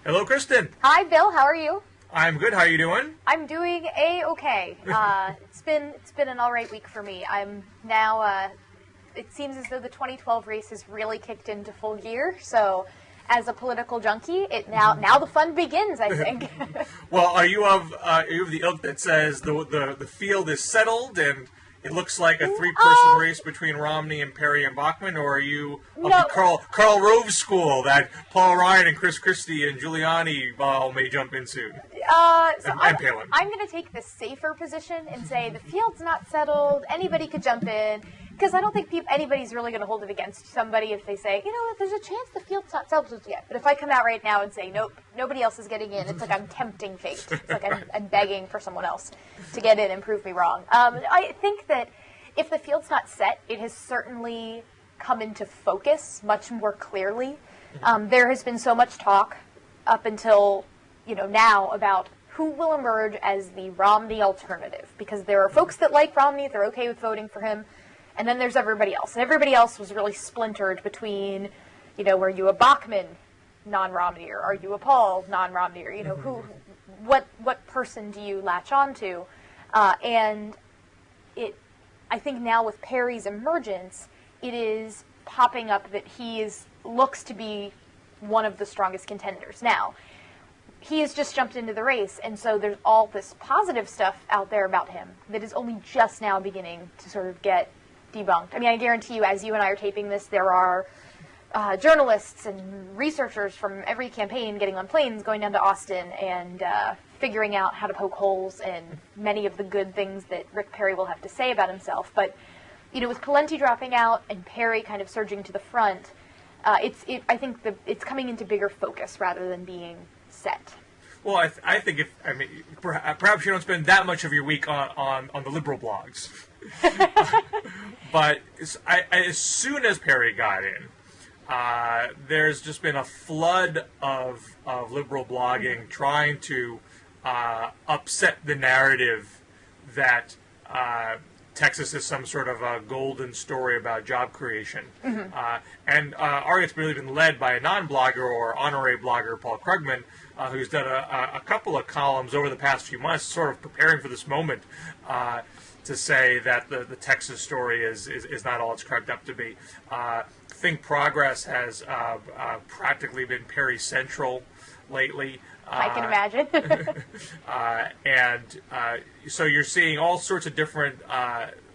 Hello, Kristen. Hi, Bill. How are you? I'm good. How are you doing? I'm doing A-okay. It's been an all right week for me. I'm now. It seems as though the 2012 race has really kicked into full gear. So, as a political junkie, now the fun begins, I think. Well, are you of the ilk that says the field is settled and it looks like a three-person race between Romney and Perry and Bachman, or are you of the Karl Rove school that Paul Ryan and Chris Christie and Giuliani may jump in soon? I'm going to take the safer position and say the field's not settled. Anybody could jump in. Because I don't think anybody's really going to hold it against somebody if they say, there's a chance the field's not settled yet. But if I come out right now and say, nope, nobody else is getting in, it's like I'm tempting fate. It's like I'm begging for someone else to get in and prove me wrong. I think that if the field's not set, it has certainly come into focus much more clearly. There has been so much talk up until, now about who will emerge as the Romney alternative. Because there are folks that like Romney, they're okay with voting for him. And then there's everybody else. And everybody else was really splintered between, are you a Bachman non-Romney, or are you a Paul non-Romney, or, what person do you latch on to? And I think now with Perry's emergence, it is popping up that looks to be one of the strongest contenders. Now, he has just jumped into the race, and so there's all this positive stuff out there about him that is only just now beginning to sort of get debunked. I mean, I guarantee you, as you and I are taping this, there are journalists and researchers from every campaign getting on planes, going down to Austin, and figuring out how to poke holes in many of the good things that Rick Perry will have to say about himself. But, with Pawlenty dropping out and Perry kind of surging to the front, I think it's coming into bigger focus rather than being set. Well, I think perhaps you don't spend that much of your week on the liberal blogs. But as soon as Perry got in, there's just been a flood of liberal blogging trying to upset the narrative that Texas is some sort of a golden story about job creation. And argument's really been led by a non-blogger or honorary blogger, Paul Krugman, who's done a couple of columns over the past few months sort of preparing for this moment to say that the Texas story is not all it's cracked up to be. Think Progress has practically been Perry Central lately. I can imagine. So you're seeing all sorts of different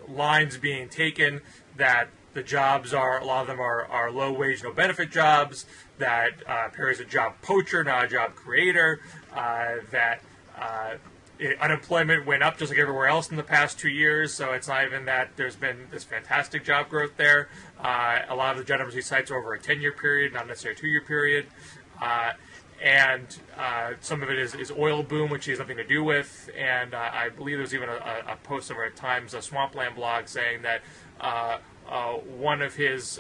lines being taken, that the jobs a lot of them are low-wage, no-benefit jobs, that Perry's a job poacher, not a job creator, that unemployment went up just like everywhere else in the past 2 years, so it's not even that there's been this fantastic job growth there. A lot of the job numbers he cites are over a 10-year period, not necessarily a 2-year period. And some of it is oil boom, which he has nothing to do with. And I believe there was even a post over at Times, a Swampland blog, saying that one of his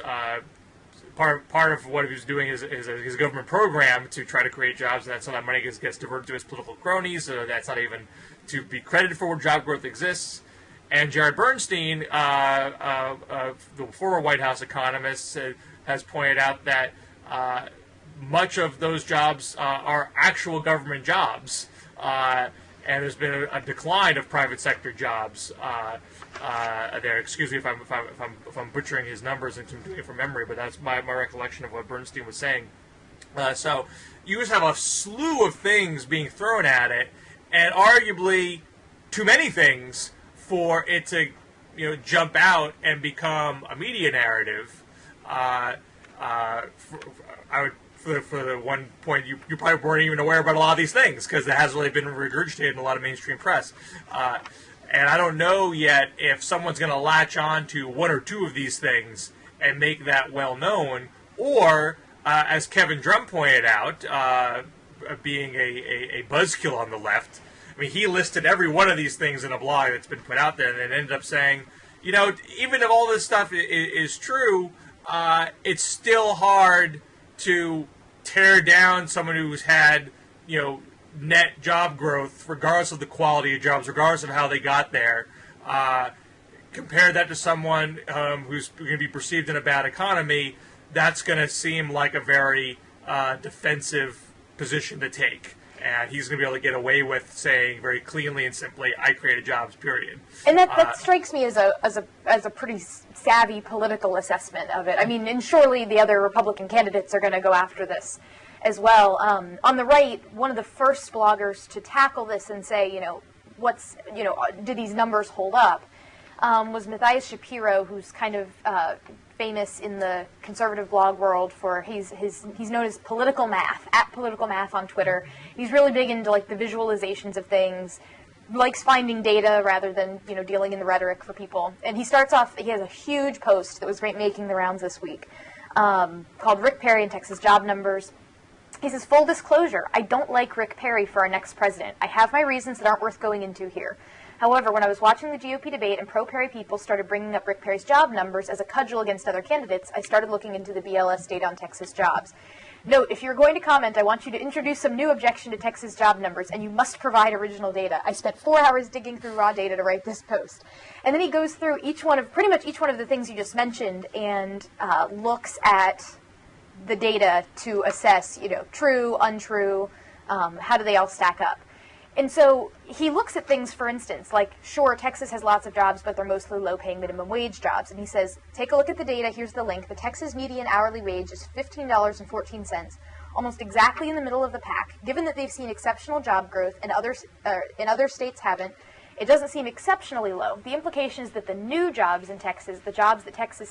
part of what he was doing is his government program to try to create jobs, and that some of that money gets diverted to his political cronies, so that's not even to be credited for where job growth exists. And Jared Bernstein, the former White House economist, has pointed out that much of those jobs are actual government jobs, and there's been a decline of private sector jobs there. Excuse me if I'm butchering his numbers and I'm doing it from memory, but that's my recollection of what Bernstein was saying. So you just have a slew of things being thrown at it, and arguably too many things for it to jump out and become a media narrative. For the one point, you probably weren't even aware about a lot of these things because it hasn't really been regurgitated in a lot of mainstream press. And I don't know yet if someone's going to latch on to one or two of these things and make that well known, or, as Kevin Drum pointed out, being a buzzkill on the left, I mean, he listed every one of these things in a blog that's been put out there, and then ended up saying, even if all this stuff is true, it's still hard to tear down someone who's had, net job growth, regardless of the quality of jobs, regardless of how they got there. Compare that to someone who's going to be perceived in a bad economy. That's going to seem like a very defensive position to take. And he's going to be able to get away with saying very cleanly and simply, "I created jobs." Period. And that strikes me as a pretty savvy political assessment of it. I mean, and surely the other Republican candidates are going to go after this as well. On the right, one of the first bloggers to tackle this and say, do these numbers hold up, was Matthias Shapiro, who's kind of famous in the conservative blog world for he's known as Political Math, at Political Math on Twitter. He's really big into like the visualizations of things, likes finding data rather than dealing in the rhetoric for people. And he starts off, he has a huge post that was making the rounds this week, called Rick Perry and Texas Job Numbers. He says, "Full disclosure, I don't like Rick Perry for our next president. I have my reasons that aren't worth going into here. However, when I was watching the GOP debate and pro-Perry people started bringing up Rick Perry's job numbers as a cudgel against other candidates, I started looking into the BLS data on Texas jobs. Note, if you're going to comment, I want you to introduce some new objection to Texas job numbers, and you must provide original data. I spent 4 hours digging through raw data to write this post." And then he goes through pretty much each one of the things you just mentioned and looks at the data to assess, true, untrue, how do they all stack up. And so he looks at things, for instance, like, sure, Texas has lots of jobs, but they're mostly low-paying minimum wage jobs. And he says, take a look at the data. Here's the link. The Texas median hourly wage is $15.14, almost exactly in the middle of the pack. Given that they've seen exceptional job growth and other states haven't, it doesn't seem exceptionally low. The implication is that the new jobs in Texas, the jobs that Texas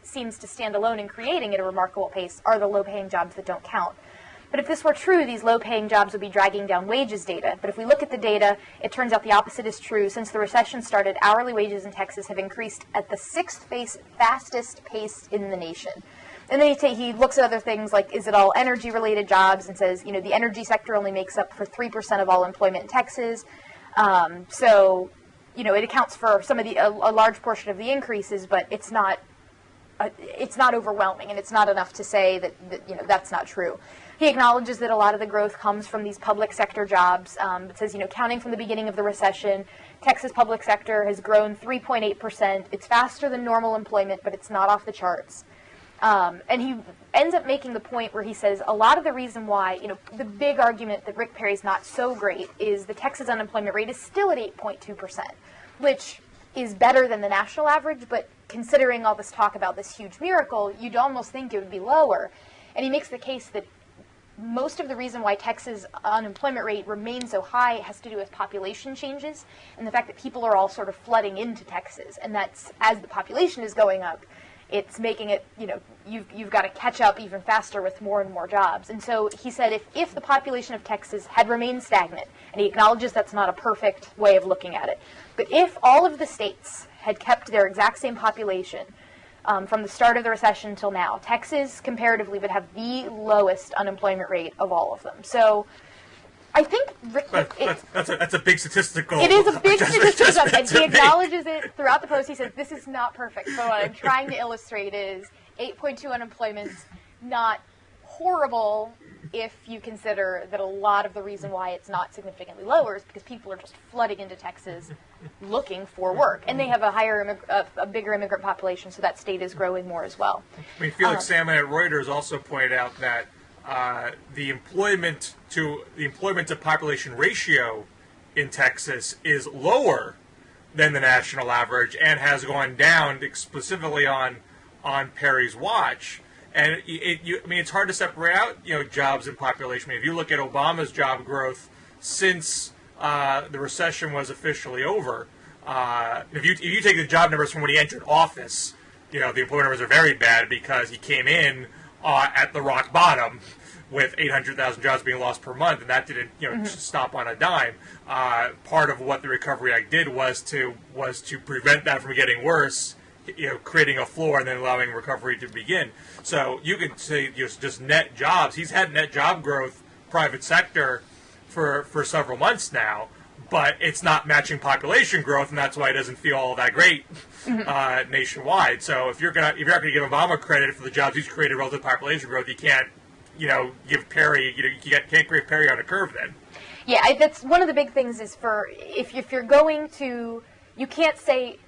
seems to stand alone in creating at a remarkable pace, are the low-paying jobs that don't count. But if this were true, these low-paying jobs would be dragging down wages data. But if we look at the data, it turns out the opposite is true. Since the recession started, hourly wages in Texas have increased at the sixth fastest pace in the nation. And then he looks at other things like, is it all energy-related jobs, and says, the energy sector only makes up for 3% of all employment in Texas. So, it accounts for a large portion of the increases, but it's not overwhelming, and it's not enough to say that that's not true. He acknowledges that a lot of the growth comes from these public sector jobs. It says, counting from the beginning of the recession, Texas public sector has grown 3.8%. It's faster than normal employment, but it's not off the charts. And he ends up making the point where he says a lot of the reason why, the big argument that Rick Perry's not so great is the Texas unemployment rate is still at 8.2%, which is better than the national average, but considering all this talk about this huge miracle, you'd almost think it would be lower. And he makes the case that most of the reason why Texas unemployment rate remains so high has to do with population changes and the fact that people are all sort of flooding into Texas. And that's, as the population is going up, it's making it, you've got to catch up even faster with more and more jobs. And so he said if the population of Texas had remained stagnant, and he acknowledges that's not a perfect way of looking at it, but if all of the states had kept their exact same population from the start of the recession until now, Texas comparatively would have the lowest unemployment rate of all of them. So I think that's a big statistical. It is a big statistical, and he acknowledges it throughout the post. He says this is not perfect. So what I'm trying to illustrate is 8.2 unemployment, not horrible if you consider that a lot of the reason why it's not significantly lower is because people are just flooding into Texas looking for work, and they have a bigger immigrant population, so that state is growing more as well. I mean, Felix Salmon at Reuters also pointed out that the employment to population ratio in Texas is lower than the national average and has gone down specifically on Perry's watch. And it's hard to separate out jobs and population. I mean, if you look at Obama's job growth since the recession was officially over, if you take the job numbers from when he entered office, the employment numbers are very bad because he came in at the rock bottom with 800,000 jobs being lost per month, and that didn't stop on a dime. Part of what the Recovery Act did was to prevent that from getting worse, creating a floor and then allowing recovery to begin. So you could say just net jobs. He's had net job growth, private sector, for several months now, but it's not matching population growth, and that's why it doesn't feel all that great nationwide. So if you're not going to give Obama credit for the jobs he's created relative to population growth, you can't give Perry, you can't grade Perry on a curve then. Yeah, that's one of the big things is if you're going to, you can't say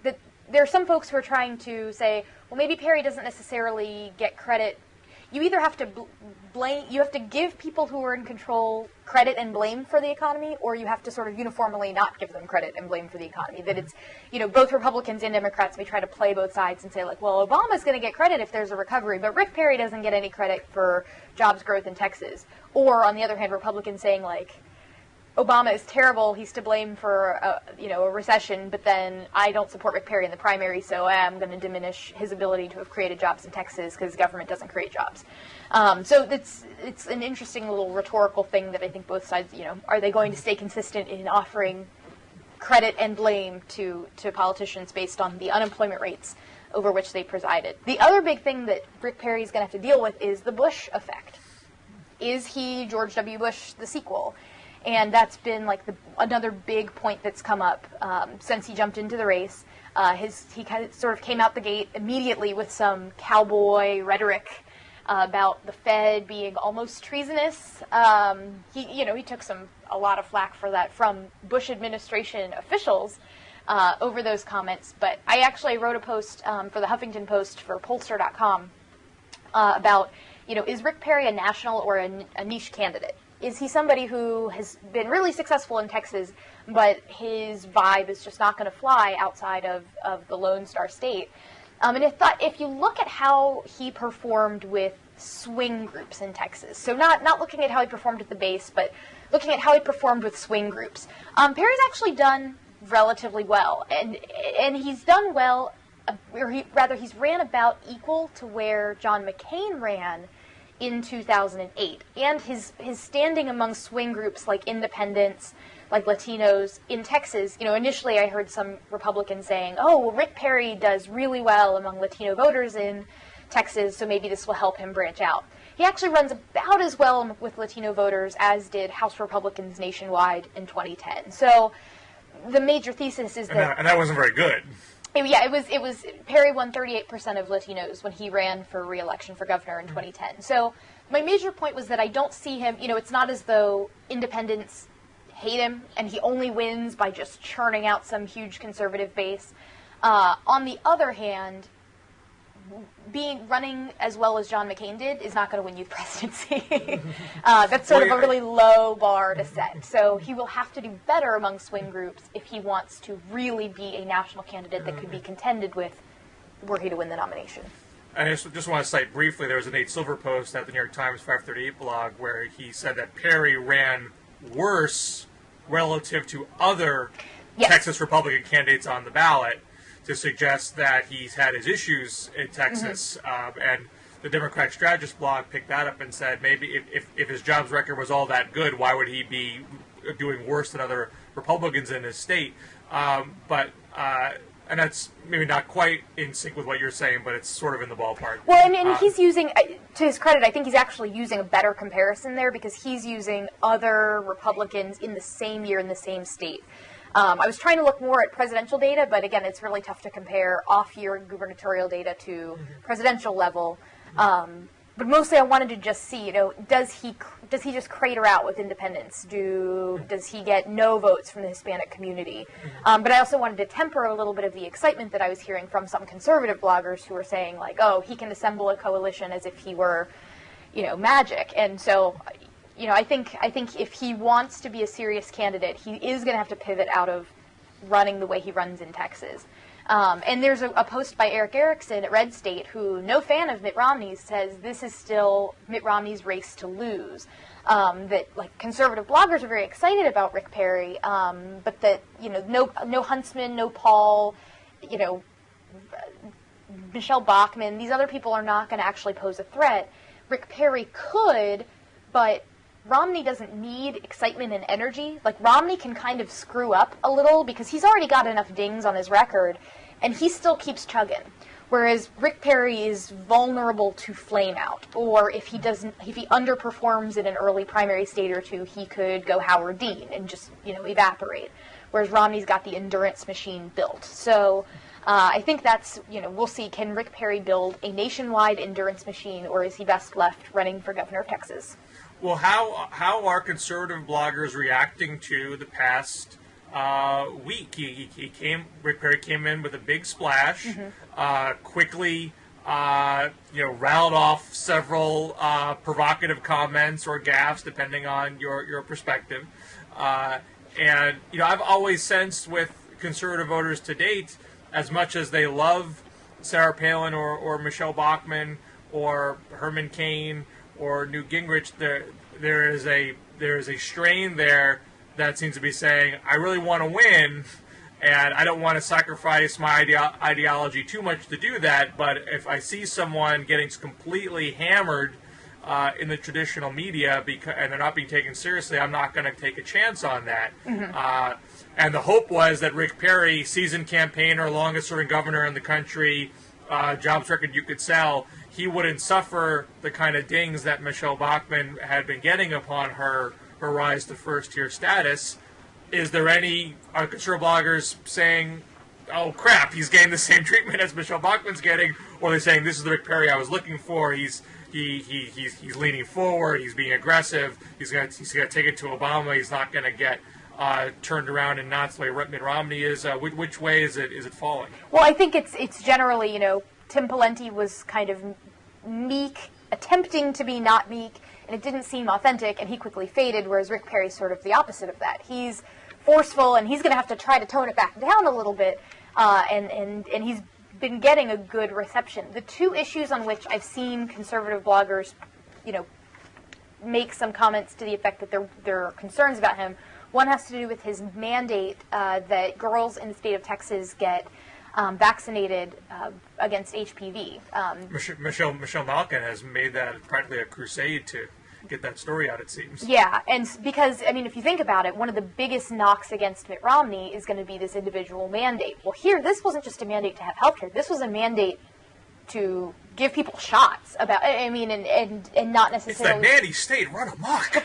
that there are some folks who are trying to say, well, maybe Perry doesn't necessarily get credit. you either have to blame, you have to give people who are in control credit and blame for the economy, or you have to sort of uniformly not give them credit and blame for the economy. That it's, both Republicans and Democrats may try to play both sides and say, like, well, Obama's going to get credit if there's a recovery, but Rick Perry doesn't get any credit for jobs growth in Texas. Or, on the other hand, Republicans saying, like, Obama is terrible, he's to blame for a recession, but then I don't support Rick Perry in the primary, so I'm going to diminish his ability to have created jobs in Texas because government doesn't create jobs. So it's an interesting little rhetorical thing that I think both sides, are they going to stay consistent in offering credit and blame to politicians based on the unemployment rates over which they presided? The other big thing that Rick Perry is going to have to deal with is the Bush effect. Is he George W. Bush the sequel? And that's been like another big point that's come up since he jumped into the race. He kind of sort of came out the gate immediately with some cowboy rhetoric about the Fed being almost treasonous. He took a lot of flack for that from Bush administration officials over those comments. But I actually wrote a post for the Huffington Post for pollster.com about, is Rick Perry a national or a niche candidate? Is he somebody who has been really successful in Texas, but his vibe is just not going to fly outside of the Lone Star State? And if you look at how he performed with swing groups in Texas, so not looking at how he performed at the base, but looking at how he performed with swing groups, Perry's actually done relatively well, and he's done well, he's ran about equal to where John McCain ran in 2008, and his standing among swing groups like independents, like Latinos in Texas. Initially I heard some Republicans saying, oh, well, Rick Perry does really well among Latino voters in Texas, so maybe this will help him branch out. He actually runs about as well with Latino voters as did House Republicans nationwide in 2010. So the major thesis is that... And that wasn't very good. Yeah, it was Perry won 38% of Latinos when he ran for re-election for governor in 2010. So my major point was that I don't see him, it's not as though independents hate him and he only wins by just churning out some huge conservative base. On the other hand, running as well as John McCain did is not going to win you the presidency. That's sort of a really low bar to set. So he will have to do better among swing groups if he wants to really be a national candidate that could be contended with were he to win the nomination. I just want to cite briefly, there was a Nate Silver post at the New York Times 538 blog where he said that Perry ran worse relative to other Texas Republican candidates on the ballot, to suggest that he's had his issues in Texas. And the Democratic Strategist blog picked that up and said maybe if his jobs record was all that good, why would he be doing worse than other Republicans in his state? And that's maybe not quite in sync with what you're saying, but it's sort of in the ballpark. Well, and he's using, to his credit, I think he's actually using a better comparison there because he's using other Republicans in the same year in the same state. I was trying to look more at presidential data, but again, it's really tough to compare off-year gubernatorial data to presidential level. But mostly I wanted to just see, does he just crater out with independents? Does he get no votes from the Hispanic community? But I also wanted to temper a little bit of the excitement that I was hearing from some conservative bloggers who were saying, like, oh, he can assemble a coalition as if he were, magic. And so... I think if he wants to be a serious candidate, he is going to have to pivot out of running the way he runs in Texas. And there's a post by Eric Erickson at Red State, who, no fan of Mitt Romney, says this is still Mitt Romney's race to lose. That conservative bloggers are very excited about Rick Perry, but that no Huntsman, no Paul, Michelle Bachmann, these other people are not going to actually pose a threat. Rick Perry could, but Romney doesn't need excitement and energy. Romney can kind of screw up a little because he's already got enough dings on his record, and he still keeps chugging. Whereas Rick Perry is vulnerable to flame out, or if he underperforms in an early primary state or two, he could go Howard Dean and just evaporate. Whereas Romney's got the endurance machine built. So I think that's we'll see. Can Rick Perry build a nationwide endurance machine, or is he best left running for governor of Texas? Well, how are conservative bloggers reacting to the past week? Rick Perry came in with a big splash, quickly rattled off several provocative comments or gaffes, depending on your perspective. And I've always sensed with conservative voters to date, as much as they love Sarah Palin or Michelle Bachmann or Herman Cain or Newt Gingrich, there is a strain there that seems to be saying, I really want to win, and I don't want to sacrifice my ideology too much to do that, but if I see someone getting completely hammered in the traditional media and they're not being taken seriously, I'm not going to take a chance on that. Mm-hmm. And the hope was that Rick Perry, seasoned campaigner, longest-serving governor in the country, jobs record you could sell, he wouldn't suffer the kind of dings that Michelle Bachmann had been getting upon her rise to first-tier status. Is there any conservative bloggers saying, oh, crap, he's getting the same treatment as Michelle Bachmann's getting, or they're saying, this is the Rick Perry I was looking for, he's leaning forward, he's being aggressive, he's gonna take it to Obama, he's not going to get turned around and not the way Mitt Romney is. Which way is it falling? Well, I think it's generally, Tim Pawlenty was kind of meek, attempting to be not meek, and it didn't seem authentic, and he quickly faded, whereas Rick Perry's sort of the opposite of that. He's forceful, and he's going to have to try to tone it back down a little bit, and he's been getting a good reception. The two issues on which I've seen conservative bloggers, make some comments to the effect that there are concerns about him. One has to do with his mandate that girls in the state of Texas get vaccinated against HPV. Michelle Malkin has made that practically a crusade to get that story out, it seems. Yeah, and because, if you think about it, one of the biggest knocks against Mitt Romney is going to be this individual mandate. Well, here, this wasn't just a mandate to have health care. This was a mandate to give people shots and not necessarily... It's that nanny state run amok.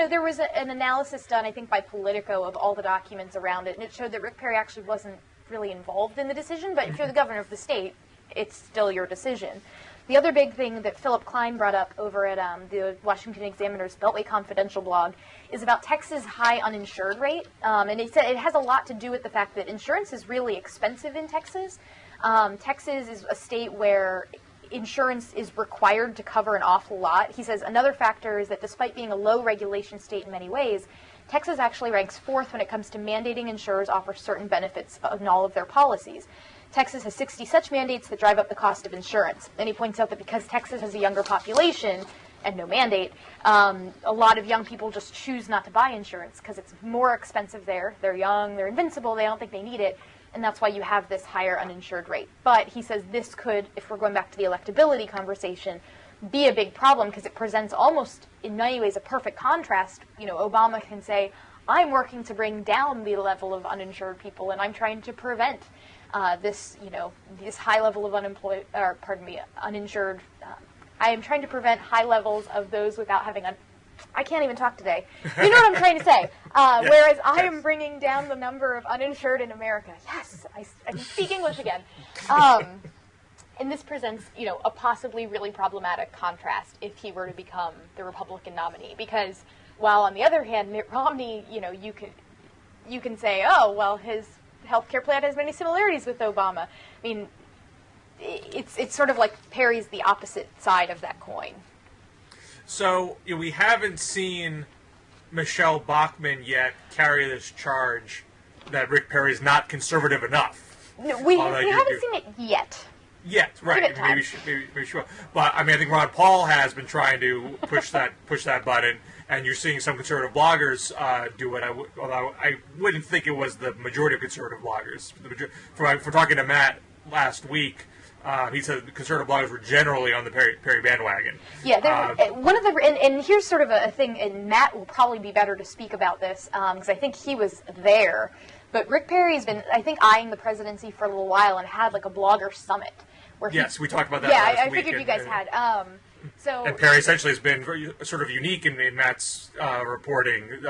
There was an analysis done, I think, by Politico of all the documents around it, and it showed that Rick Perry actually wasn't really involved in the decision, but if you're the governor of the state, it's still your decision. The other big thing that Philip Klein brought up over at the Washington Examiner's Beltway Confidential blog is about Texas' high uninsured rate, and it said it has a lot to do with the fact that insurance is really expensive in Texas. Texas is a state where insurance is required to cover an awful lot. He says another factor is that despite being a low regulation state in many ways, Texas actually ranks fourth when it comes to mandating insurers offer certain benefits in all of their policies. Texas has 60 such mandates that drive up the cost of insurance. And he points out that because Texas has a younger population and no mandate, a lot of young people just choose not to buy insurance because it's more expensive there. They're young, they're invincible, they don't think they need it. And that's why you have this higher uninsured rate. But he says this could, if we're going back to the electability conversation, be a big problem because it presents almost, in many ways, a perfect contrast. Obama can say, I'm working to bring down the level of uninsured people, and I'm trying to prevent this high level of uninsured. I am trying to prevent high levels of those without having I can't even talk today. You know what I'm trying to say. Whereas I am bringing down the number of uninsured in America. Yes, I can speak English again. And this presents, a possibly really problematic contrast if he were to become the Republican nominee. Because while on the other hand, Mitt Romney, you can say, oh, well, his healthcare plan has many similarities with Obama. It's sort of like Perry's the opposite side of that coin. So we haven't seen Michelle Bachmann yet carry this charge that Rick Perry is not conservative enough. No, we haven't seen it yet. Yet, right? Maybe she will. But I think Ron Paul has been trying to push that button, and you're seeing some conservative bloggers do it. Although I wouldn't think it was the majority of conservative bloggers. For talking to Matt last week. He said conservative bloggers were generally on the Perry bandwagon. Yeah, one of the and here's sort of a thing, and Matt will probably be better to speak about this because I think he was there. But Rick Perry's been, I think, eyeing the presidency for a little while and had like a blogger summit where we talked about that. Last I week figured you guys had. And Perry essentially has been sort of unique in Matt's reporting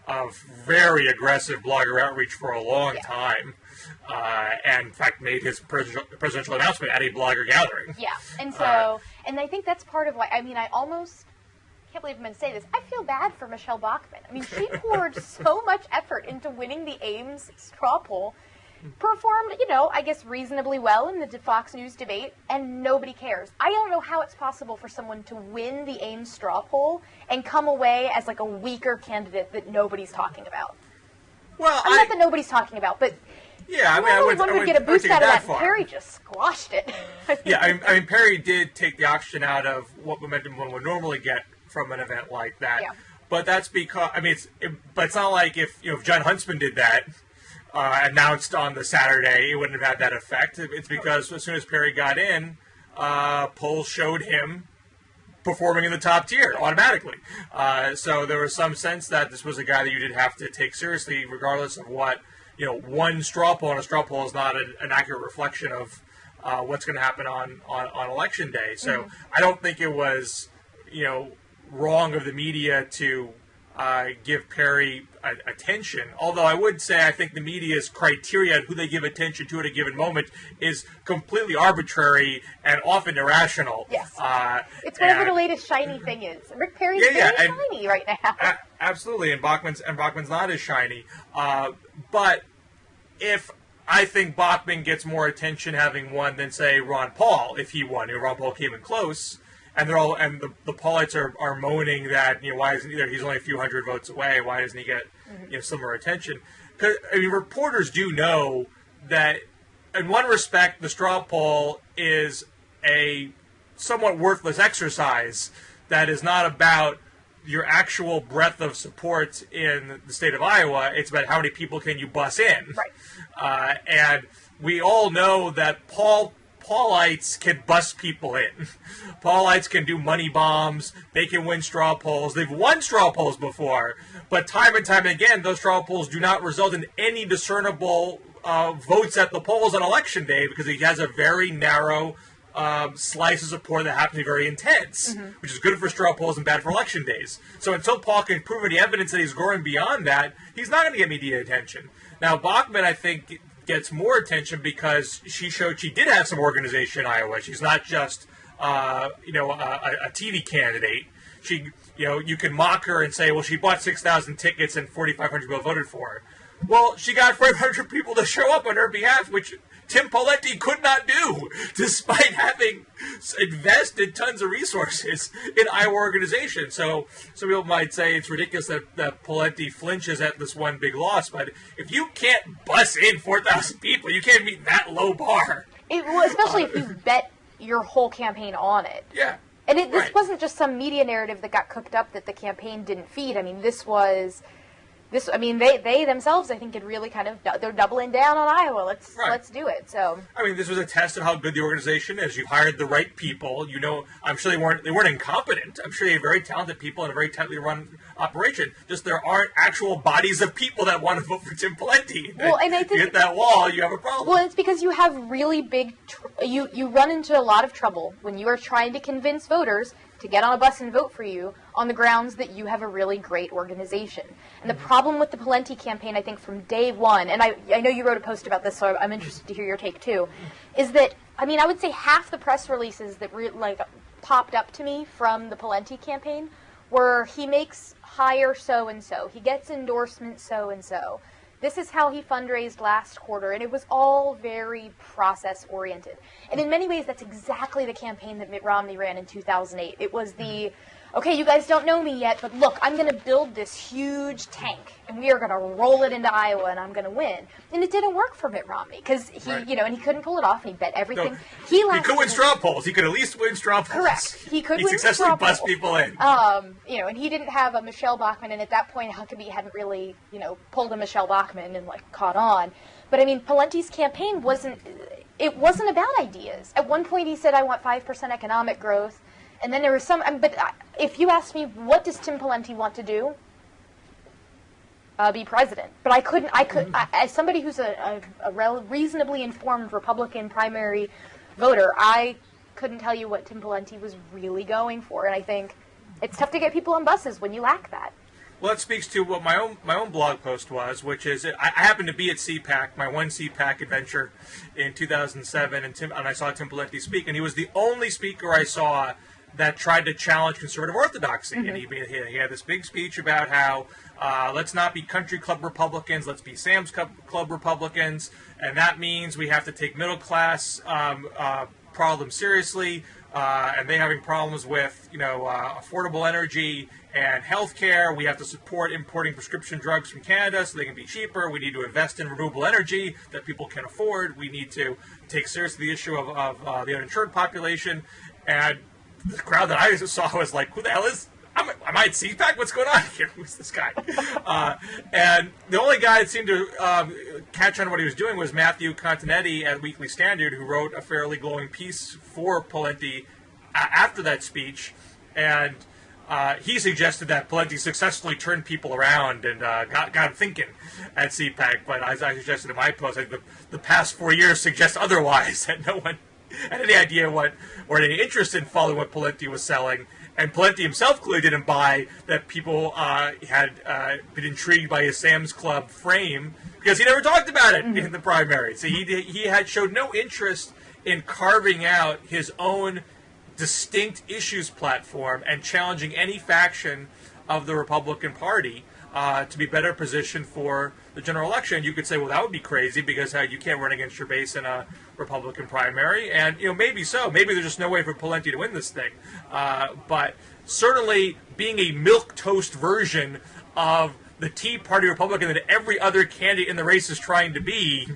of very aggressive blogger outreach for a long time. And in fact made his presidential announcement at a blogger gathering. Yeah, and so, and I think that's part of why, I almost can't believe I'm going to say this, I feel bad for Michelle Bachmann. She poured so much effort into winning the Ames straw poll, performed, I guess reasonably well in the Fox News debate, and nobody cares. I don't know how it's possible for someone to win the Ames straw poll and come away as like a weaker candidate that nobody's talking about. Well, not that nobody's talking about, but yeah, I would get a boost out of that. And Perry just squashed it. Yeah, I mean, Perry did take the oxygen out of what momentum one would normally get from an event like that. Yeah. But that's because but it's not like if John Huntsman did that, announced on the Saturday, it wouldn't have had that effect. It's because as soon as Perry got in, polls showed him performing in the top tier automatically. So there was some sense that this was a guy that you did have to take seriously, regardless of what one straw poll. And a straw poll is not an accurate reflection of what's going to happen on election day. So I don't think it was wrong of the media to give Perry attention. Although I would say I think the media's criteria on who they give attention to at a given moment is completely arbitrary and often irrational. Yes. It's whatever the latest shiny thing is. Rick Perry's very shiny right now. Absolutely, and Bachman's not as shiny. But if I think Bachman gets more attention having won than, say, Ron Paul, if he won. Ron Paul came in close. And the Paulites are moaning that why isn't he's only a few hundred votes away? Why doesn't he get similar attention? Because reporters do know that in one respect the straw poll is a somewhat worthless exercise that is not about your actual breadth of support in the state of Iowa. It's about how many people can you bus in. Right. And we all know that Paulites can bust people in. Paulites can do money bombs. They can win straw polls. They've won straw polls before, but time and time again, those straw polls do not result in any discernible votes at the polls on election day because he has a very narrow slice of support that happens to be very intense, which is good for straw polls and bad for election days. So until Paul can prove any evidence that he's growing beyond that, he's not going to get media attention. Now, Bachman, I think, gets more attention because she showed she did have some organization in Iowa. She's not just a TV candidate. She you can mock her and say, well, she bought 6,000 tickets and 4,500 people voted for her. Well, she got 500 people to show up on her behalf, which Tim Pawlenty could not do, despite having invested tons of resources in Iowa organization. So some people might say it's ridiculous that Pawlenty flinches at this one big loss, but if you can't bus in 4,000 people, you can't meet that low bar. Especially if you bet your whole campaign on it. Yeah. And this wasn't just some media narrative that got cooked up that the campaign didn't feed. I mean, they themselves, I think, had really they're doubling down on Iowa. Let's do it. So I mean, this was a test of how good the organization is. You've hired the right people. I'm sure they weren't incompetent. I'm sure they have very talented people and a very tightly run operation. Just there aren't actual bodies of people that want to vote for Tim Pawlenty. Well, and I think you hit that wall, you have a problem. Well, it's because you have really big. You run into a lot of trouble when you are trying to convince voters to get on a bus and vote for you on the grounds that you have a really great organization. And the problem with the Pawlenty campaign, I think, from day one, and I know you wrote a post about this, so I'm interested to hear your take too, is that, I would say half the press releases that popped up to me from the Pawlenty campaign were he makes hire so-and-so, he gets endorsement so-and-so. This is how he fundraised last quarter, and it was all very process-oriented. And in many ways, that's exactly the campaign that Mitt Romney ran in 2008. It was okay, you guys don't know me yet, but look, I'm going to build this huge tank, and we are going to roll it into Iowa, and I'm going to win. And it didn't work for Mitt Romney, because he, and he couldn't pull it off, and he bet everything. No, he could win straw polls. He could at least win straw polls. Correct. He could win successfully bust people in. And he didn't have a Michelle Bachmann, and at that point, Huckabee hadn't really, pulled a Michelle Bachmann and, caught on. But, Pawlenty's campaign wasn't about ideas. At one point, he said, I want 5% economic growth. And then there was but if you ask me, what does Tim Pawlenty want to do? Be president. But as somebody who's a reasonably informed Republican primary voter, I couldn't tell you what Tim Pawlenty was really going for. And I think it's tough to get people on buses when you lack that. Well, that speaks to what my own blog post was, which is I happened to be at CPAC, my one CPAC adventure in 2007, and I saw Tim Pawlenty speak, and he was the only speaker I saw that tried to challenge conservative orthodoxy. And he had this big speech about how let's not be country club Republicans, let's be Sam's Club Republicans, and that means we have to take middle class problems seriously, and they having problems with affordable energy and healthcare. We have to support importing prescription drugs from Canada so they can be cheaper. We need to invest in renewable energy that people can afford. We need to take seriously the issue of the uninsured population. And the crowd that I saw was like, who the hell is... Am I at CPAC? What's going on here? Who's this guy? And the only guy that seemed to catch on to what he was doing was Matthew Continetti at Weekly Standard, who wrote a fairly glowing piece for Pawlenty after that speech. And he suggested that Pawlenty successfully turned people around and got them thinking at CPAC. But as I suggested in my post, I think the past 4 years suggest otherwise, that no one had any idea what or any interest in following what Pawlenty was selling. And Pawlenty himself clearly didn't buy that people had been intrigued by his Sam's Club frame, because he never talked about it in the primary. So he had showed no interest in carving out his own distinct issues platform and challenging any faction of the Republican Party to be better positioned for the general election. You could say, well, that would be crazy because you can't run against your base in a Republican primary. And, maybe so. Maybe there's just no way for Pawlenty to win this thing. But certainly being a milquetoast version of the Tea Party Republican that every other candidate in the race is trying to be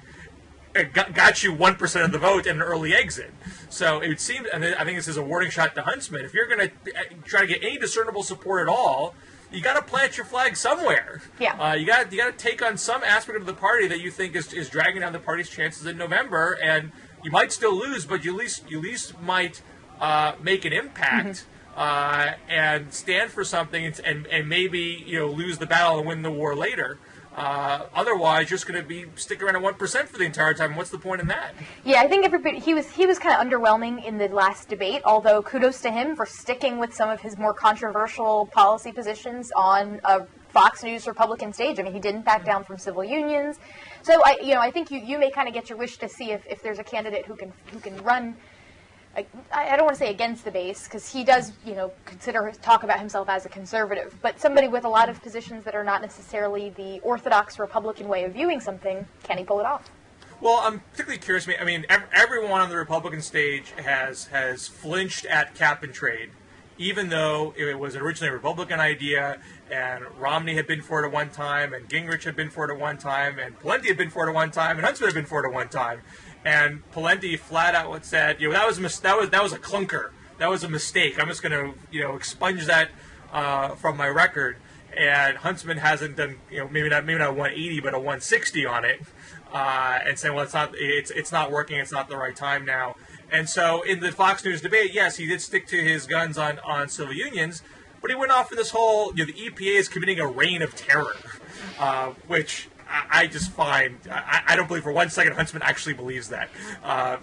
got you 1% of the vote and an early exit. So it seems, and I think this is a warning shot to Huntsman, if you're going to try to get any discernible support at all, you got to plant your flag somewhere. Yeah. You got to take on some aspect of the party that you think is dragging down the party's chances in November, and you might still lose, but you at least might make an impact and stand for something, and maybe lose the battle and win the war later. Otherwise, you're just going to be sticking around at 1% for the entire time. What's the point in that? Yeah, I think everybody he was kind of underwhelming in the last debate. Although kudos to him for sticking with some of his more controversial policy positions on a Fox News Republican stage. I mean, he didn't back down from civil unions. So I think you may kind of get your wish to see if there's a candidate who can run. I don't want to say against the base, because he does, talk about himself as a conservative, but somebody with a lot of positions that are not necessarily the orthodox Republican way of viewing something, can he pull it off? Well, I'm particularly curious. I mean, everyone on the Republican stage has flinched at cap and trade, even though it was originally a Republican idea, and Romney had been for it at one time, and Gingrich had been for it at one time, and Pawlenty had been for it at one time, and Huntsman had been for it at one time. And Pawlenty flat out said, that was a clunker. That was a mistake. I'm just going to expunge that from my record. And Huntsman hasn't done maybe not 180 but a 160 on it, and saying, well, it's not working. It's not the right time now. And so in the Fox News debate, yes, he did stick to his guns on civil unions, but he went off for this whole the EPA is committing a reign of terror, which I just find I don't believe for 1 second Huntsman actually believes that. When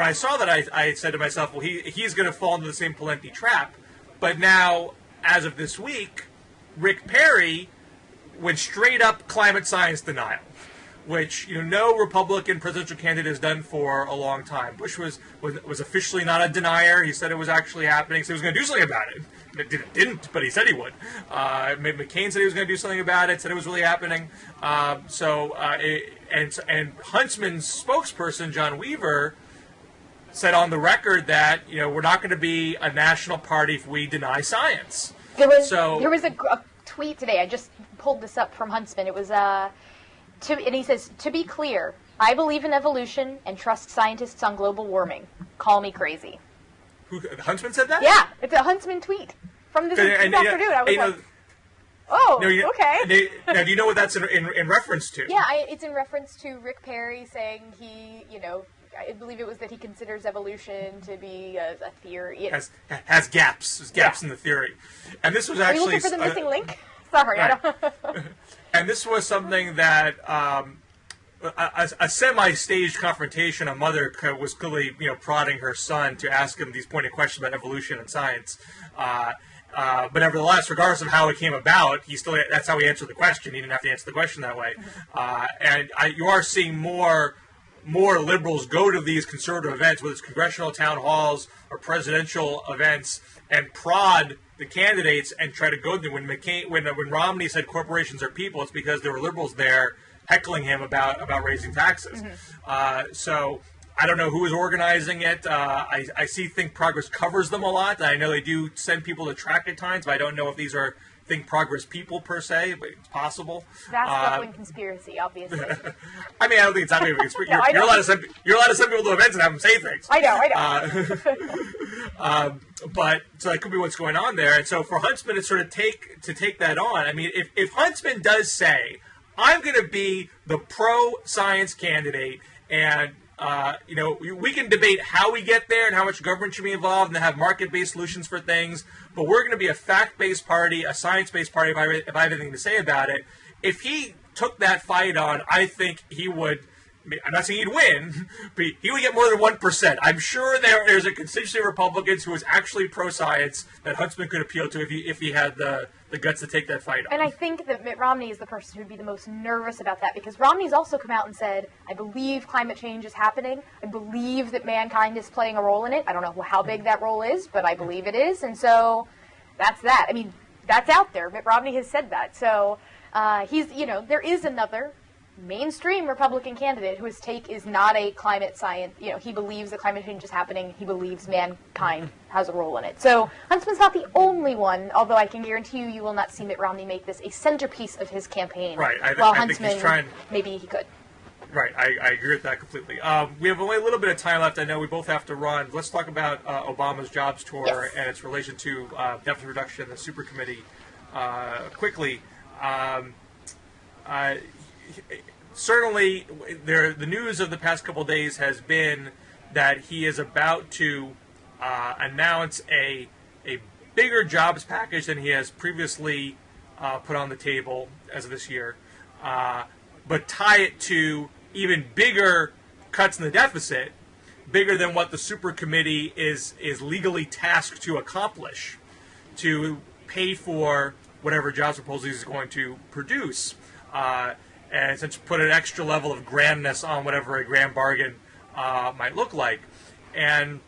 I saw that, I said to myself, well, he's going to fall into the same Pawlenty trap. But now, as of this week, Rick Perry went straight up climate science denial, which no Republican presidential candidate has done for a long time. Bush was officially not a denier. He said it was actually happening, so he was going to do something about it. It didn't, but he said he would. McCain said he was going to do something about it, said it was really happening. And Huntsman's spokesperson, John Weaver, said on the record that we're not going to be a national party if we deny science. There was a tweet today. I just pulled this up from Huntsman. It was and he says, "To be clear, I believe in evolution and trust scientists on global warming. Call me crazy." Huntsman said that? Yeah, it's a Huntsman tweet from this afternoon. I was like, oh, okay. Now, do you know what that's in reference to? Yeah, it's in reference to Rick Perry saying I believe it was that he considers evolution to be a theory. Has gaps. In the theory. And this was actually... Are you looking for the missing link? Sorry, right. I don't... And this was something that... a semi-staged confrontation, a mother was clearly, prodding her son to ask him these pointed questions about evolution and science. But nevertheless, regardless of how it came about, that's how he answered the question. He didn't have to answer the question that way. And you are seeing more more liberals go to these conservative events, whether it's congressional town halls or presidential events, and prod the candidates and try to go there. When Romney said corporations are people, it's because there were liberals there heckling him about raising taxes. So I don't know who is organizing it. I Think Progress covers them a lot. I know they do send people to track at times, but I don't know if these are Think Progress people per se, but it's possible. That's definitely conspiracy, obviously. I mean, I don't think it's not even conspiracy. You're allowed to send people to events and have them say things. I know. But so that could be what's going on there. And so for Huntsman to sort of take that on, I mean, if Huntsman does say, I'm going to be the pro-science candidate, and we can debate how we get there and how much government should be involved and have market-based solutions for things, but we're going to be a fact-based party, a science-based party, if I have anything to say about it. If he took that fight on, I think he would, I'm not saying he'd win, but he would get more than 1%. I'm sure there's a constituency of Republicans who is actually pro-science that Huntsman could appeal to if he had the guts to take that fight on. And I think that Mitt Romney is the person who would be the most nervous about that, because Romney's also come out and said, I believe climate change is happening. I believe that mankind is playing a role in it. I don't know how big that role is, but I believe it is. And so that's that. I mean, that's out there. Mitt Romney has said that. So there is another mainstream Republican candidate whose take is not a climate science. He believes that climate change is happening. He believes mankind has a role in it. So Huntsman's not the only one, although I can guarantee you will not see Mitt Romney make this a centerpiece of his campaign. Right. Huntsman, maybe he could. Right. I agree with that completely. We have only a little bit of time left. I know we both have to run. Let's talk about Obama's jobs tour and its relation to deficit reduction, the super committee, quickly. Certainly, the news of the past couple of days has been that he is about to announce a bigger jobs package than he has previously put on the table as of this year, but tie it to even bigger cuts in the deficit, bigger than what the super committee is legally tasked to accomplish, to pay for whatever jobs proposal he's going to produce. And since put an extra level of grandness on whatever a grand bargain might look like. And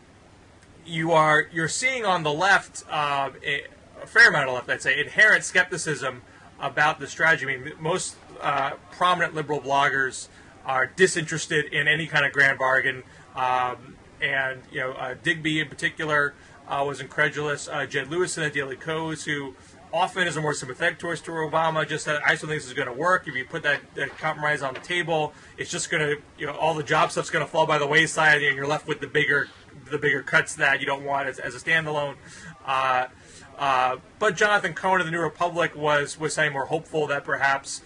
you're seeing on the left, a fair amount of left, I'd say, inherent skepticism about the strategy. I mean, most prominent liberal bloggers are disinterested in any kind of grand bargain. Digby in particular was incredulous. Jed Lewison at Daily Kos, who often is more sympathetic towards Obama, just that I don't think this is going to work. If you put that compromise on the table, it's just going to, all the job stuff's going to fall by the wayside, and you're left with the bigger cuts that you don't want as a standalone. But Jonathan Cohen of the New Republic was saying more hopeful that perhaps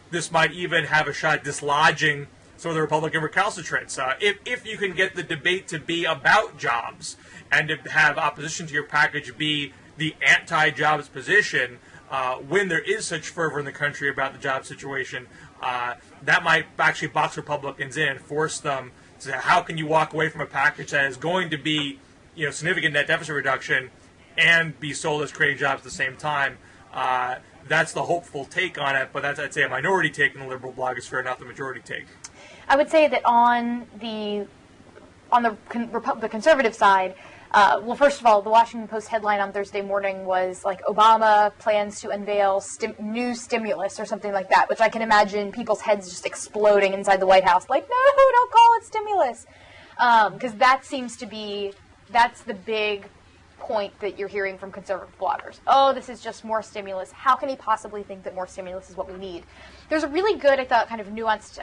this might even have a shot at dislodging some of the Republican recalcitrants. If you can get the debate to be about jobs and to have opposition to your package be the anti-jobs position, when there is such fervor in the country about the job situation, that might actually box Republicans in, force them to say, how can you walk away from a package that is going to be, significant net deficit reduction and be sold as creating jobs at the same time? That's the hopeful take on it, but that's, I'd say, a minority take in the liberal blogosphere, not the majority take. I would say that on the conservative side, well, first of all, the Washington Post headline on Thursday morning was like Obama plans to unveil new stimulus or something like that, which I can imagine people's heads just exploding inside the White House. Like, no, don't call it stimulus. Because that's the big point that you're hearing from conservative bloggers. Oh, this is just more stimulus. How can he possibly think that more stimulus is what we need? There's a really good, I thought, kind of nuanced,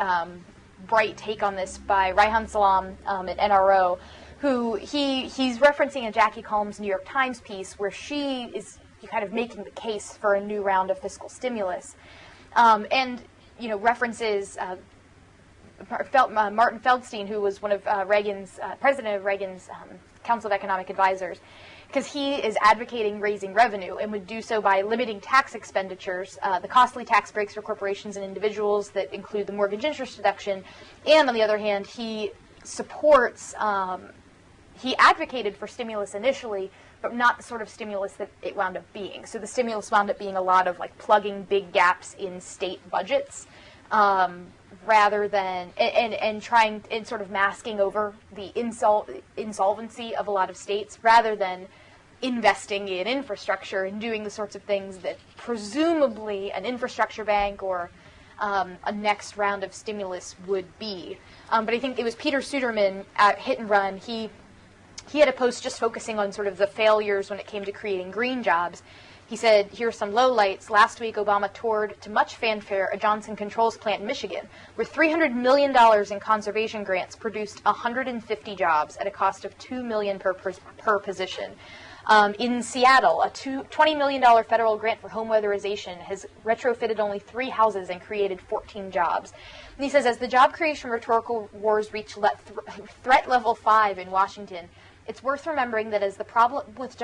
bright take on this by Raihan Salam at NRO, who he's referencing a Jackie Collins New York Times piece where she is kind of making the case for a new round of fiscal stimulus, and references Martin Feldstein, who was one of president of Reagan's Council of Economic Advisors, because he is advocating raising revenue and would do so by limiting tax expenditures, the costly tax breaks for corporations and individuals that include the mortgage interest deduction, and on the other hand, he supports. He advocated for stimulus initially, but not the sort of stimulus that it wound up being. So the stimulus wound up being a lot of like plugging big gaps in state budgets, rather than and trying and sort of masking over the insolvency of a lot of states rather than investing in infrastructure and doing the sorts of things that presumably an infrastructure bank or a next round of stimulus would be. But I think it was Peter Suderman at Hit and Run. He had a post just focusing on sort of the failures when it came to creating green jobs. He said, here are some lowlights. Last week, Obama toured, to much fanfare, a Johnson Controls plant in Michigan, where $300 million in conservation grants produced 150 jobs at a cost of $2 million per position. In Seattle, a $20 million federal grant for home weatherization has retrofitted only 3 houses and created 14 jobs. And he says, as the job creation rhetorical wars reach threat level 5 in Washington, it's worth remembering that the problem with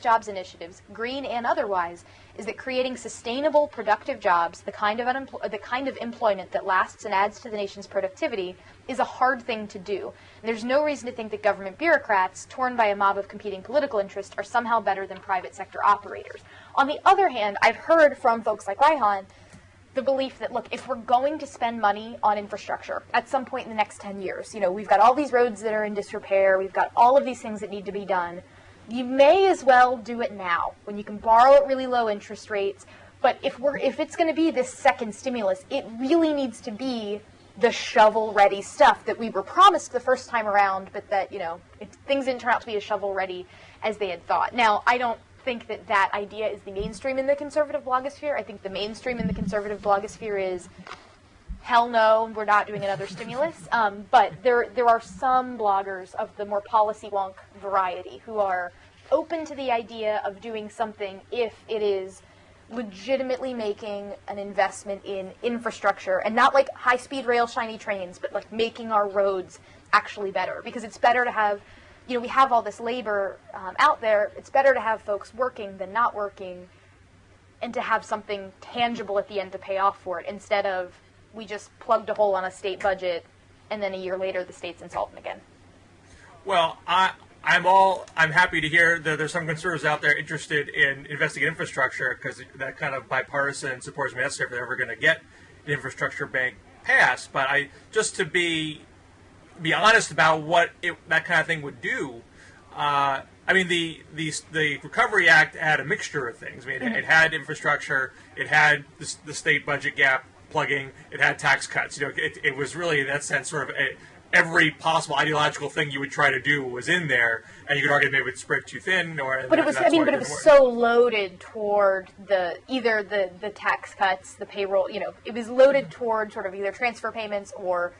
jobs initiatives, green and otherwise, is that creating sustainable, productive jobs, the kind of employment that lasts and adds to the nation's productivity, is a hard thing to do. And there's no reason to think that government bureaucrats, torn by a mob of competing political interests, are somehow better than private sector operators. On the other hand, I've heard from folks like Reihan the belief that, look, if we're going to spend money on infrastructure at some point in the next 10 years, we've got all these roads that are in disrepair, we've got all of these things that need to be done, you may as well do it now when you can borrow at really low interest rates. But if it's going to be this second stimulus, it really needs to be the shovel-ready stuff that we were promised the first time around, but that, things didn't turn out to be as shovel-ready as they had thought. Now, I don't think that idea is the mainstream in the conservative blogosphere. I think the mainstream in the conservative blogosphere is, hell no, we're not doing another stimulus. But there are some bloggers of the more policy wonk variety who are open to the idea of doing something if it is legitimately making an investment in infrastructure, and not like high-speed rail shiny trains, but like making our roads actually better. Because it's better to have, we have all this labor out there. It's better to have folks working than not working, and to have something tangible at the end to pay off for it, instead of we just plugged a hole on a state budget and then a year later the state's insolvent again. Well, I'm happy to hear that there's some conservatives out there interested in investing in infrastructure, because that kind of bipartisan support is necessary if they're ever going to get an infrastructure bank passed. But just to be honest about what that kind of thing would do. The Recovery Act had a mixture of things. It had infrastructure, it had the state budget gap plugging, it had tax cuts. It was really, in that sense, sort of every possible ideological thing you would try to do was in there, and you could argue maybe it's spread too thin. But it was so loaded toward either the tax cuts, the payroll. It was loaded toward sort of either transfer payments or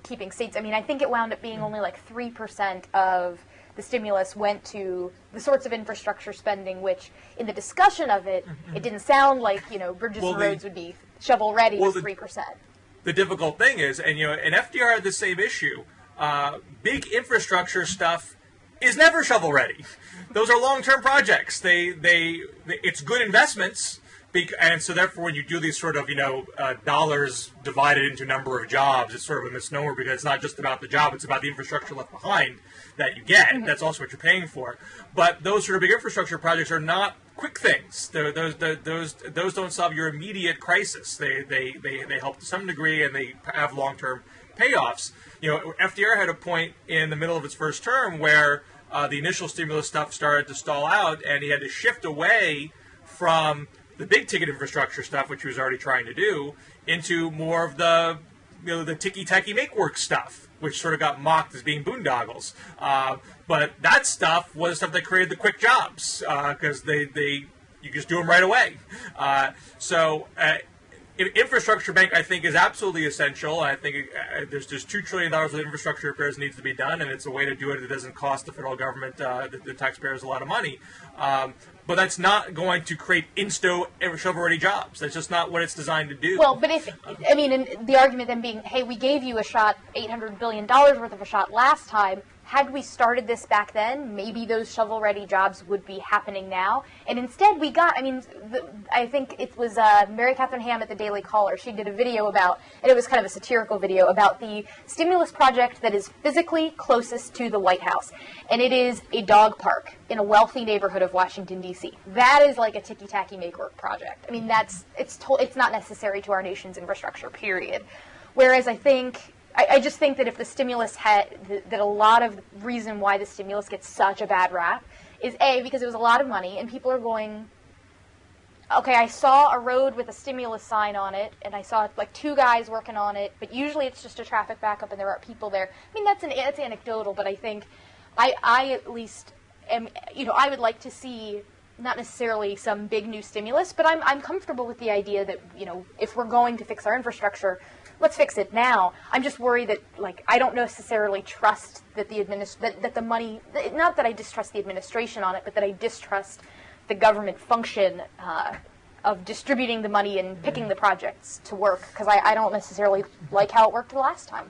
keeping states. I think it wound up being only like 3% of the stimulus went to the sorts of infrastructure spending, which in the discussion of it, it didn't sound like, bridges and roads would be shovel ready with 3%. The difficult thing is, and FDR had the same issue, big infrastructure stuff is never shovel ready. Those are long-term projects. It's good investments. And so therefore, when you do these sort of, dollars divided into number of jobs, it's sort of a misnomer, because it's not just about the job, it's about the infrastructure left behind that you get. Mm-hmm. That's also what you're paying for. But those sort of big infrastructure projects are not quick things. Those don't solve your immediate crisis. They help to some degree, and they have long-term payoffs. FDR had a point in the middle of his first term where the initial stimulus stuff started to stall out, and he had to shift away from the big ticket infrastructure stuff, which he was already trying to do, into more of the ticky-tacky make-work stuff, which sort of got mocked as being boondoggles. But that stuff was stuff that created the quick jobs, because you just do them right away. Infrastructure bank, I think, is absolutely essential. I think there's just $2 trillion of infrastructure repairs needs to be done, and it's a way to do it that doesn't cost the federal government, the taxpayers, a lot of money. But that's not going to create shovel-ready jobs. That's just not what it's designed to do. Well, but and the argument then being, hey, we gave you a shot, $800 billion worth of a shot last time. had we started this back then, maybe those shovel-ready jobs would be happening now. And instead we got, I think it was Mary Catherine Ham at the Daily Caller. She did a video about, and it was kind of a satirical video, about the stimulus project that is physically closest to the White House. And it is a dog park in a wealthy neighborhood of Washington, D.C. That is like a ticky-tacky make-work project. I mean, it's not necessary to our nation's infrastructure, period. Whereas I just think that if the stimulus that a lot of the reason why the stimulus gets such a bad rap is because it was a lot of money, and people are going, okay, I saw a road with a stimulus sign on it, and I saw like 2 guys working on it, but usually it's just a traffic backup and there are people there. I mean, that's anecdotal, but I think I at least am, I would like to see not necessarily some big new stimulus, but I'm comfortable with the idea that, if we're going to fix our infrastructure, let's fix it now. I'm just worried that, I don't necessarily trust that that the money, not that I distrust the administration on it, but that I distrust the government function of distributing the money and picking the projects to work, because I don't necessarily like how it worked the last time.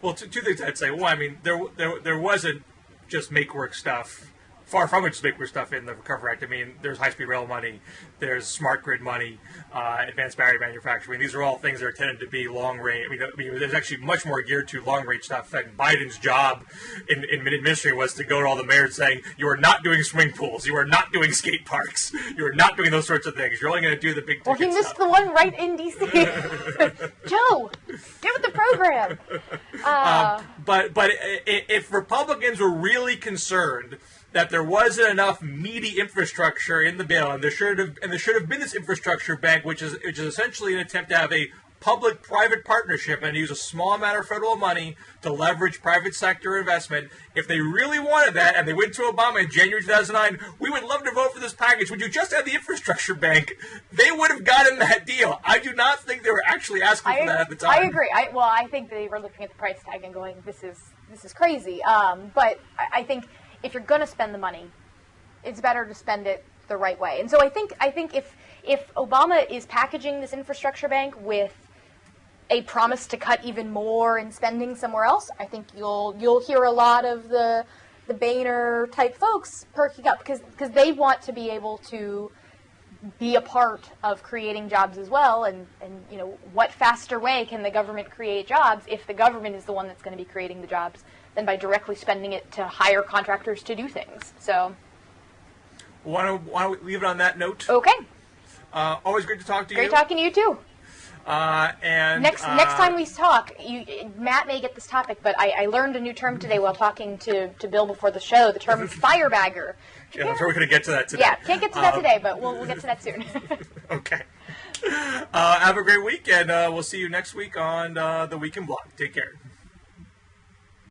Well, two things I'd say. One, there wasn't just make-work stuff. Far from it, just make-work stuff in the Recovery Act. There's high-speed rail money, there's smart grid money, advanced battery manufacturing. These are all things that are tended to be long-range. There's actually much more geared to long-range stuff. In fact, Biden's job in mid-administration was to go to all the mayors saying, you are not doing swimming pools, you are not doing skate parks, you are not doing those sorts of things. You're only going to do the big ticket Well, he missed stuff. the one right in D.C. Joe, get with the program. But if Republicans were really concerned that there wasn't enough meaty infrastructure in the bill, and there should have been this infrastructure bank, which is essentially an attempt to have a public-private partnership and use a small amount of federal money to leverage private sector investment. If they really wanted that, and they went to Obama in January 2009, we would love to vote for this package. Would you just have the infrastructure bank? They would have gotten that deal. I do not think they were actually asking for that at the time. I agree. I think they were looking at the price tag and going, this is crazy. But I think if you're going to spend the money, it's better to spend it the right way. And so I think if Obama is packaging this infrastructure bank with a promise to cut even more in spending somewhere else, I think you'll hear a lot of the Boehner type folks perking up because they want to be able to be a part of creating jobs as well. And what faster way can the government create jobs if the government is the one that's going to be creating the jobs than by directly spending it to hire contractors to do things? So, why don't we leave it on that note? Okay. Always great to talk to you. Great talking to you too. And next time we talk, Matt may get this topic, but I learned a new term today while talking to Bill before the show. The term firebagger. Yeah, I'm sure we're going to get to that today. Yeah, can't get to that today, but we'll get to that soon. Okay. Have a great week, and we'll see you next week on the Week in Blog. Take care.